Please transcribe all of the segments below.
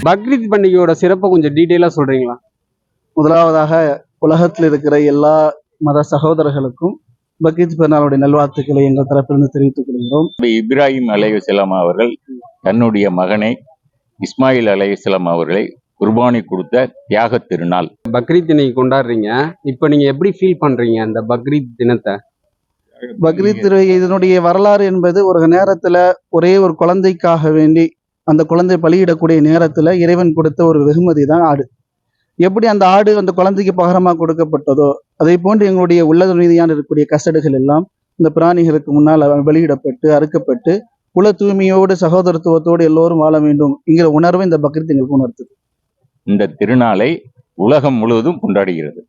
பக்ரீத் பண்டிகையோட சிறப்பை கொஞ்சம் டீட்டெயிலாக சொல்றீங்களா? முதலாவதாக உலகத்தில் இருக்கிற எல்லா மத சகோதரர்களுக்கும் பக்ரீத் பெருநாளுடைய நல்வாழ்த்துக்களை எங்கள் தரப்பிலிருந்து தெரிவித்துக் கொள்கிறோம். இப்ராஹிம் அலைஹிஸ்ஸலாம் அவர்கள் தன்னுடைய மகனை இஸ்மாயில் அலைஹிஸ்ஸலாம் அவர்களை குர்பானி கொடுத்த தியாக திருநாள். பக்ரீத் இன்னைக்கு கொண்டாடுறீங்க. இப்போ நீங்க எப்படி ஃபீல் பண்றீங்க அந்த பக்ரீத் தினத்தை? பக்ரீத் இதனுடைய வரலாறு என்பது ஒரு நேரத்துல ஒரே ஒரு குழந்தைக்காக வேண்டி அந்த குழந்தை பலியிடக்கூடிய நேரத்துல இறைவன் கொடுத்த ஒரு வெகுமதி தான் ஆடு. எப்படி அந்த ஆடு அந்த குழந்தைக்கு பகரமா கொடுக்கப்பட்டதோ அதே போன்று எங்களுடைய உள்ளத ரீதியான இருக்கக்கூடிய கசடுகள் எல்லாம் இந்த பிராணிகளுக்கு முன்னால் வெளியிடப்பட்டு அறுக்கப்பட்டு குல தூய்மையோடு சகோதரத்துவத்தோடு எல்லோரும் வாழ வேண்டும் என்கிற உணர்வை இந்த பக்ரீத் எங்களுக்கு உணர்த்துது. இந்த திருநாளை உலகம் முழுவதும் கொண்டாடுகிறது.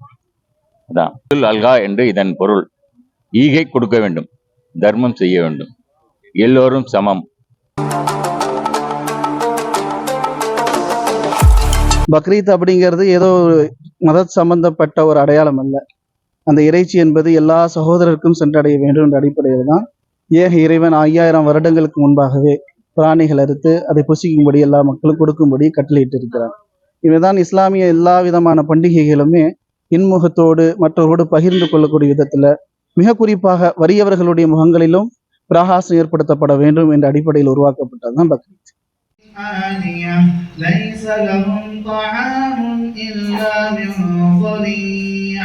அதான் அல்கா என்று இதன் பொருள். ஈகை கொடுக்க வேண்டும், தர்மம் செய்ய வேண்டும், எல்லோரும் சமம். பக்ரீத் அப்படிங்கிறது ஏதோ ஒரு மத சம்பந்தப்பட்ட ஒரு அடையாளம் அல்ல. அந்த இறைச்சி என்பது எல்லா சகோதரருக்கும் சென்றடைய வேண்டும் என்ற அடிப்படையில் தான் ஏக இறைவன் 5000 வருடங்களுக்கு முன்பாகவே பிராணிகள் அறுத்து அதை புசிக்கும்படி எல்லா மக்களும் கொடுக்கும்படி கட்டளையிட்டு இருக்கிறார். இவைதான் இஸ்லாமிய எல்லா விதமான பண்டிகைகளுமே இன்முகத்தோடு மற்றவர்களோடு பகிர்ந்து கொள்ளக்கூடிய விதத்துல மிக குறிப்பாக வறியவர்களுடைய முகங்களிலும் பிரகாசம் ஏற்படுத்தப்பட வேண்டும் என்ற அடிப்படையில் உருவாக்கப்பட்டதுதான் பக்ரீத். ليس لهم طعام إلا من ضريع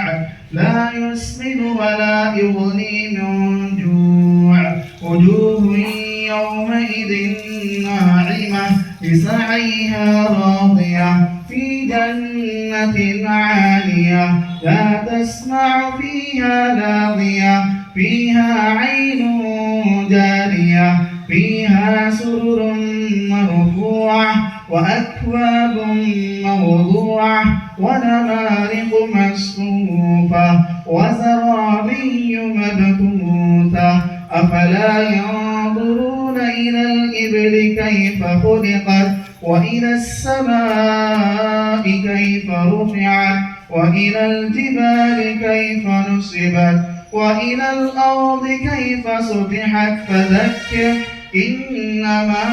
لا يسمن ولا يغني من جوع وجوه يومئذ ناعمة لسعيها راضية في جنة عالية لا تسمع فيها لاغية فيها عين جارية فيها سرر مرفوعة وأكواب موضوعة ونمارق مصفوفة وزرابي مبثوثة أفلا ينظرون إلى الإبل كيف خلقت وإلى السماء كيف رفعت وإلى الجبال كيف نصبت وإلى الأرض كيف سطحت فذكر إنما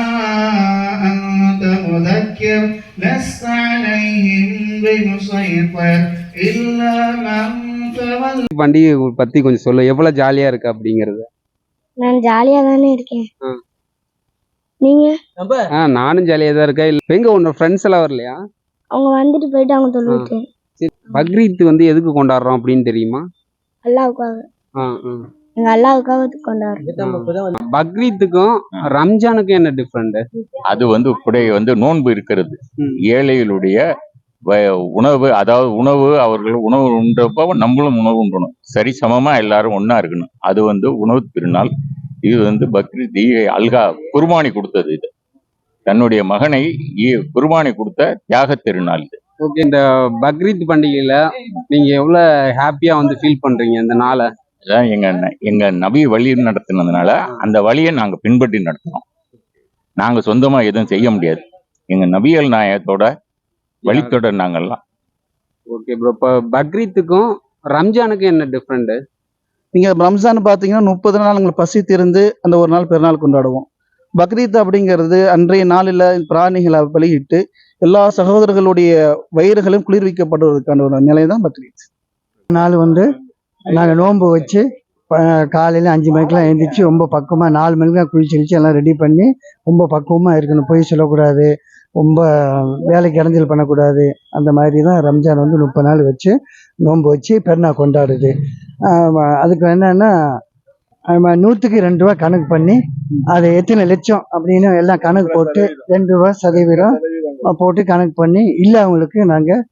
أنت مذكر لست عليهم بمسيطر إلا من تولى. பண்டிகை பத்தி கொஞ்சம் சொல்ல, எவ்வளவு ஜாலியா இருக்கு அப்படிங்கறது? நான் ஜாலியா தானே இருக்கேன். நீங்க? நானும் ஜாலியா தான் இருக்கேன். எங்க உன்னோட ஃப்ரெண்ட்ஸ் எல்லாம் வரலையா? அவங்க வந்துட்டு போயிட்டாங்க தொழுவிட்டு. பக்ரீத் எதுக்கு கொண்டாடுறோம் அப்படின்னு தெரியுமா? அல்லாஹ்வுக்காக. எங்க அல்லாஹ்வுக்காக கொண்டாடுறோம். பக்ரீத்துக்கும் ரம்ஜானுக்கும் என்ன டிஃபரெண்ட்? அது நோன்பு இருக்கிறது. ஏழைகளுடைய உணவு, அதாவது உணவு, அவர்கள் உணவு உண்றப்போ நம்மளும் உணவு உண்டணும், சரி சமமா எல்லாரும் ஒன்னா இருக்கணும். அது உணவு திருநாள். இது பக்ரீத் அல்கா குர்பானி கொடுத்தது. இது தன்னுடைய மகனை குர்பானி கொடுத்த தியாக திருநாள் இது. ஓகே, இந்த பக்ரீத் பண்டிகையில நீங்க எவ்வளவு ஹாப்பியா ஃபீல் பண்றீங்க இந்த நாளை? எங்க நபி வழி நடத்தினதுனால அந்த வழியை நாங்க பின்பற்றி நடத்தினோம். நாங்க சொந்தமா எதுவும் செய்ய முடியாது. எங்க நபிகள் நாயகத்தோட வழித்தொடர் நாங்கள்லாம். ஓகே ப்ரோ, இப்போ பக்ரீத்துக்கும் ரம்ஜானுக்கும் என்ன டிஃப்ரெண்ட்? நீங்க ரம்ஜான் பாத்தீங்கன்னா 30 நாள் உங்களுக்கு பசி திருந்து அந்த ஒரு நாள் பெருநாள் கொண்டாடுவோம். பக்ரீத் அப்படிங்கிறது அன்றைய நாளில் பிராணிகளை பலியிட்டு எல்லா சகோதரர்களுடைய வயிறுகளும் குளிர்விக்கப்படுவதற்கான ஒரு நிலை தான் பக்ரீத் நாள். நாங்கள் நோன்பு வச்சு காலையில் 5 மணிக்கெலாம் எழுந்திரிச்சு ரொம்ப பக்குவமாக 4 மணிக்கெலாம் குளிச்சு எல்லாம் ரெடி பண்ணி ரொம்ப பக்குவமாக இருக்கணும். பொய் சொல்லக்கூடாது, ரொம்ப வேலைக்கு இடைஞ்சல் பண்ணக்கூடாது. அந்த மாதிரி தான் ரம்ஜான் 30 நாள் வச்சு நோன்பு வச்சு பெருநாள் கொண்டாடுது. அதுக்கு என்னன்னா 100க்கு 2 ரூபா கணக்கு பண்ணி அதை எத்தனை லட்சம் அப்படின்னு எல்லாம் கணக்கு போட்டு 2 ரூபா சதவீதம் போட்டு கணக்கு பண்ணி இல்லை அவங்களுக்கு நாங்கள்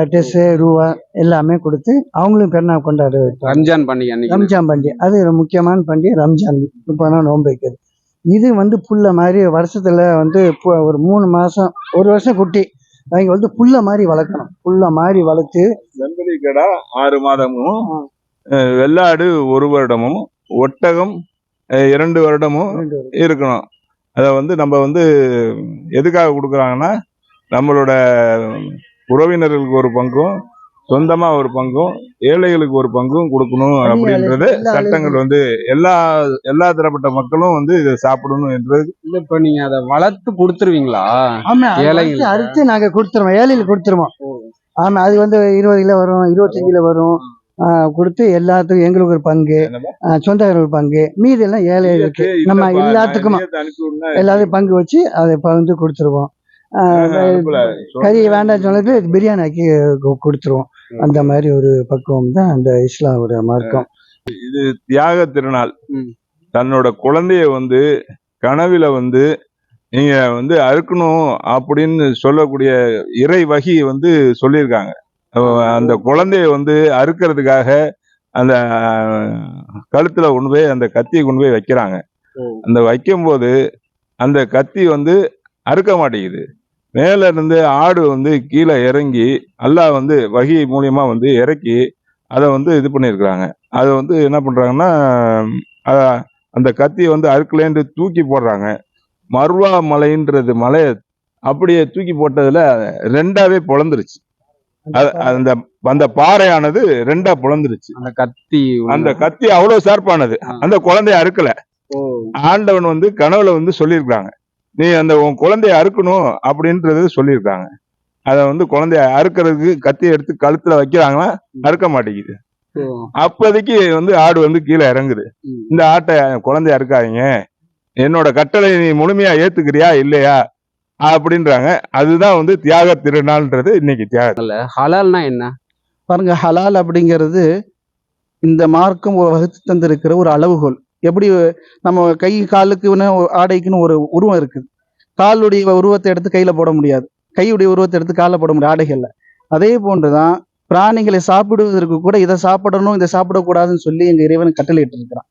ட்ரெஸ்ஸு ரூபா எல்லாமே கொடுத்து அவங்களும் பெருநாள் கொண்டாடுறது. ரம்ஜான் பண்டிகை. ரம்ஜான் பண்டிகை அது ஒரு முக்கியமான பண்டிகை. ரம்ஜான் 30 நாள் நோன்பு வைக்கிறது. இது புல்ல மாதிரி வருஷத்துல ஒரு 3 மாசம் 1 வருஷம் குட்டி அவங்க புல்ல மாதிரி வளர்க்கணும். புல்ல மாதிரி வளர்த்து செம்பரி கடா 6 மாதமும், வெள்ளாடு 1 வருடமும், ஒட்டகம் 2 வருடமும் இருக்கணும். அதை நம்ம எதுக்காக கொடுக்குறாங்கன்னா நம்மளோட உறவினர்களுக்கு ஒரு பங்கும் சொந்தமா ஒரு பங்கும் ஏழைகளுக்கு ஒரு பங்கும் கொடுக்கணும் அப்படின்றது எல்லா சட்டங்கள் வந்து எல்லா தரப்பட்ட மக்களும் வந்து இதை சாப்பிடணும் என்றது. இல்ல இப்ப நீங்க அதை வளர்த்து கொடுத்துருவீங்களா? ஆமா, ஏழைங்களுக்கு? அரிச்சு நாங்க கொடுத்துருவோம், ஏழைகளுக்கு கொடுத்துருவோம். ஆமா, அது வந்து 20 கிலோ வரும், 25 கிலோ வரும். கொடுத்து எல்லாத்துக்கும் எங்களுக்கு ஒரு பங்கு, சொந்தக்காரர் ஒரு பங்கு, மீதி எல்லாம் ஏழைகளுக்கு நம்ம எல்லாத்துக்கும் எல்லாத்தையும் பங்கு வச்சு அதை பகிர்ந்து கொடுத்துருவோம். கறி வேண்டாம் சொன்னது பிரியாணி ஆக்கி கொடுத்துருவோம். அந்த மாதிரி ஒரு பக்குவம் தான் அந்த இஸ்லாமுடைய மார்க்கம். இது தியாக திருநாள். தன்னோட குழந்தைய வந்து கனவுல வந்து நீங்க வந்து அறுக்கணும் அப்படின்னு சொல்லக்கூடிய இறை வகி வந்து சொல்லியிருக்காங்க. அந்த குழந்தைய வந்து அறுக்கிறதுக்காக அந்த கழுத்துல கொண்டு போய் அந்த கத்தியை கொண்டு போய் வைக்கிறாங்க. அந்த வைக்கும்போது அந்த கத்தி வந்து அறுக்க மாட்டேங்குது. மேல இருந்து ஆடு வந்து கீழே இறங்கி அல்லாஹ் வந்து வகி மூலியமா வந்து இறக்கி அதை வந்து இது பண்ணியிருக்கிறாங்க. அதை வந்து என்ன பண்றாங்கன்னா அந்த கத்தியை வந்து அறுக்கலேன்னு தூக்கி போடுறாங்க. மர்வா மலைன்றது மலையை அப்படியே தூக்கி போட்டதுல ரெண்டாவே பொழந்துருச்சு. அந்த அந்த பாறையானது ரெண்டா பொழந்துருச்சு. அந்த கத்தி அவ்வளவு ஷார்ப்பானது. அந்த குழந்தைய அறுக்கல. ஆண்டவன் வந்து கனவுல வந்து சொல்லியிருக்காங்க, நீ அந்த உன் குழந்தைய அறுக்கணும் அப்படின்றது சொல்லியிருக்காங்க. அதை வந்து குழந்தைய அறுக்கிறதுக்கு கத்தியை எடுத்து கழுத்துல வைக்கிறாங்கன்னா அறுக்க மாட்டேங்குது. அப்போதைக்கு வந்து ஆடு வந்து கீழே இறங்குது. இந்த ஆட்டை குழந்தைய அறுக்காதீங்க, என்னோட கட்டளை நீ முழுமையா ஏத்துக்கிறியா இல்லையா அப்படின்றாங்க. அதுதான் வந்து தியாக திருநாள்ன்றது. இன்னைக்கு தியாக. ஹலால்னா என்ன பாருங்க, ஹலால் அப்படிங்கிறது இந்த மார்க்கம் வகுத்து தந்திருக்கிற ஒரு அளவுகோல். எப்படி நம்ம கை காலுக்குன்னு ஆடைக்குன்னு ஒரு உருவம் இருக்குது. காலுடைய உருவத்தை எடுத்து கையில போட முடியாது, கையுடைய உருவத்தை எடுத்து காலில் போட முடியாது ஆடைகள்ல. அதே போன்றுதான் பிராணிகளை சாப்பிடுவதற்கு கூட இதை சாப்பிடணும் இதை சாப்பிடக்கூடாதுன்னு சொல்லி எங்க இறைவன் கட்டளையிட்டு இருக்கிறான்.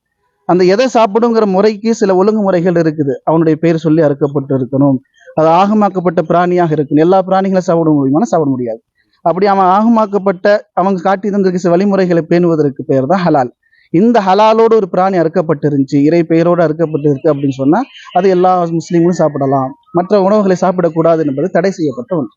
அந்த எதை சாப்பிடுங்கிற முறைக்கு சில ஒழுங்குமுறைகள் இருக்குது. அவனுடைய பெயர் சொல்லி அறுக்கப்பட்டு இருக்கணும், அது ஆகமாக்கப்பட்ட பிராணியாக இருக்கணும். எல்லா பிராணிகளும் சாப்பிட முடியுமானா சாப்பிட முடியாது. அப்படி அவன் ஆகமாக்கப்பட்ட அவங்க காட்டி தந்திருக்க வழிமுறைகளை பேணுவதற்கு பெயர் தான் ஹலால். இந்த ஹலாலோடு ஒரு பிராணி அறுக்கப்பட்டு இருந்துச்சு, இறை பெயரோடு அறுக்கப்பட்டு இருக்கு அப்படின்னு சொன்னா அது எல்லா முஸ்லீம்களும் சாப்பிடலாம். மற்ற உணவுகளை சாப்பிடக்கூடாது என்பது தடை செய்யப்பட்ட ஒன்று.